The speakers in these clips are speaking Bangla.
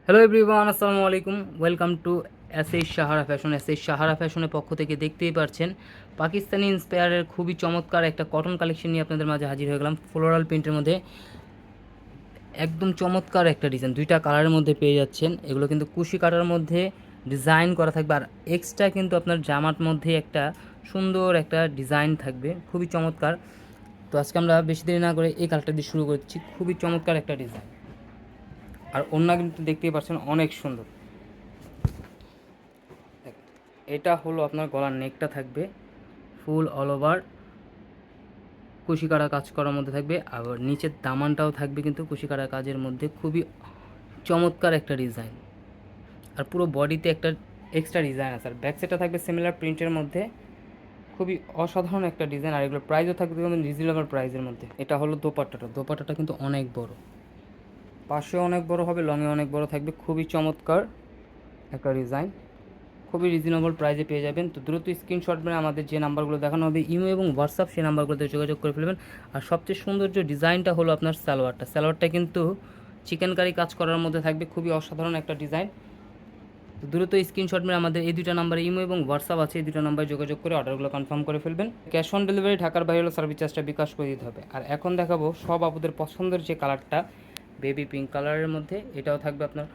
হ্যালো এভরিওয়ান, আসসালামু আলাইকুম। Welcome to SS Sahara fashion. SS Sahara ফ্যাশনের পক্ষ থেকে দেখতেই পাচ্ছেন পাকিস্তানি ইন্সপায়ারের খুবই চমৎকার একটা কটন কালেকশন নিয়ে আপনাদের মাঝে হাজির হয়ে গেলাম। ফ্লোরাল প্রিন্টের মধ্যে একদম চমৎকার একটা ডিজাইন, দুইটা কালারের মধ্যে পেয়ে যাচ্ছেন। এগুলো কিন্তু কুশি কাটার মধ্যে ডিজাইন করা থাকবে, আর এক্সট্রা কিন্তু আপনার জামার মধ্যে একটা সুন্দর একটা ডিজাইন থাকবে, খুবই চমৎকার। তো আজকে আমরা বেশি দেরি না করে এই কালারটা দিয়ে শুরু করছি। খুবই চমৎকার একটা ডিজাইন, আর ওড়না কিন্তু দেখতেই পাচ্ছেন অনেক সুন্দর। এটা হলো আপনার গলার নেকটা থাকবে ফুল অল ওভার কুশি কাটা কাজ করার মধ্যে থাকবে, আবার নিচের দামানটাও থাকবে কিন্তু কুশি কাটা কাজের মধ্যে, খুবই চমৎকার একটা ডিজাইন। আর পুরো বডিতে একটা এক্সট্রা ডিজাইন আছে, আর ব্যাক সাইডটা থাকবে সিমিলার প্রিন্টের মধ্যে, খুবই অসাধারণ একটা ডিজাইন। আর এগুলোর প্রাইসও থাকবে রিজনেবল প্রাইসের মধ্যে। এটা হলো দোপাট্টাটা কিন্তু অনেক বড়, পাশেও অনেক বড় হবে, লংয়ে অনেক বড় থাকবে, খুবই চমৎকার একটা ডিজাইন, খুবই রিজনেবল প্রাইসে পেয়ে যাবেন। তো দ্রুত স্ক্রিনশট মেরে আমাদের যে নাম্বারগুলো দেখানো হবে ইমো এবং হোয়াটসঅ্যাপ, সেই নাম্বারগুলোতে যোগাযোগ করে ফেলবেন। আর সবচেয়ে সৌন্দর্য ডিজাইনটা হলো আপনার সালোয়ারটা কিন্তু চিকেন কারি কাজ করার মধ্যে থাকবে, খুবই অসাধারণ একটা ডিজাইন। তো দ্রুত স্ক্রিনশট মেরে আমাদের এই দুটো নাম্বারে ইমো এবং হোয়াটসঅ্যাপ আছে, এই দুটো নাম্বারে যোগাযোগ করে অর্ডারগুলো কনফার্ম করে ফেলবেন। ক্যাশ অন ডেলিভারি, ঢাকার বাইরে হলো সার্ভিস চার্জটা বিকাশ করে দিতে হবে। আর এখন দেখাবো সব আপুদের পছন্দের যে কালারটা, বেবি পিঙ্ক কালারের মধ্যে, এটাও থাকবে আপনার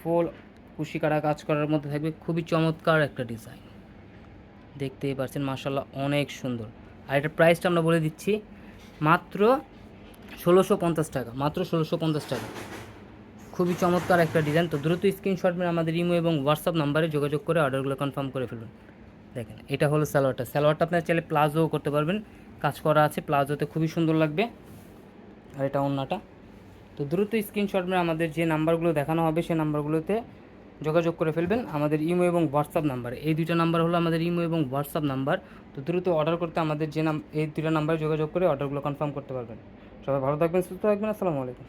ফুল কুশি কাটা কাজ করার মধ্যে থাকবে, খুবই চমৎকার একটা ডিজাইন। দেখতেই পাচ্ছেন মাশাআল্লাহ অনেক সুন্দর। আর এটার প্রাইসটা আমরা বলে দিচ্ছি মাত্র 1650 টাকা, মাত্র 1650 টাকা। খুবই চমৎকার একটা ডিজাইন। তো দ্রুত স্ক্রিনশট মেরে আমাদের ইমো এবং হোয়াটসঅ্যাপ নাম্বারে যোগাযোগ করে অর্ডারগুলো কনফার্ম করে ফেলুন। দেখেন এটা হলো সালোয়ারটা আপনার চাইলে প্লাজোও করতে পারবেন, কাজ করা আছে, প্লাজোতে খুবই সুন্দর লাগবে। আর এটা ওড়নাটা। তো দ্রুত স্ক্রিনশট মেরে আমাদের যে নাম্বারগুলো দেখানো হবে সেই নাম্বারগুলোতে যোগাযোগ করে ফেলবেন, আমাদের ইমো এবং হোয়াটসঅ্যাপ নাম্বার। এই দুইটা নাম্বার হলো আমাদের ইমো এবং হোয়াটসঅ্যাপ নাম্বার। তো দ্রুত অর্ডার করতে আমাদের এই দুইটা নাম্বারে যোগাযোগ করে অর্ডারগুলো কনফার্ম করতে পারবেন। সবাই ভালো থাকবেন, সুস্থ থাকবেন, আসসালামু আলাইকুম।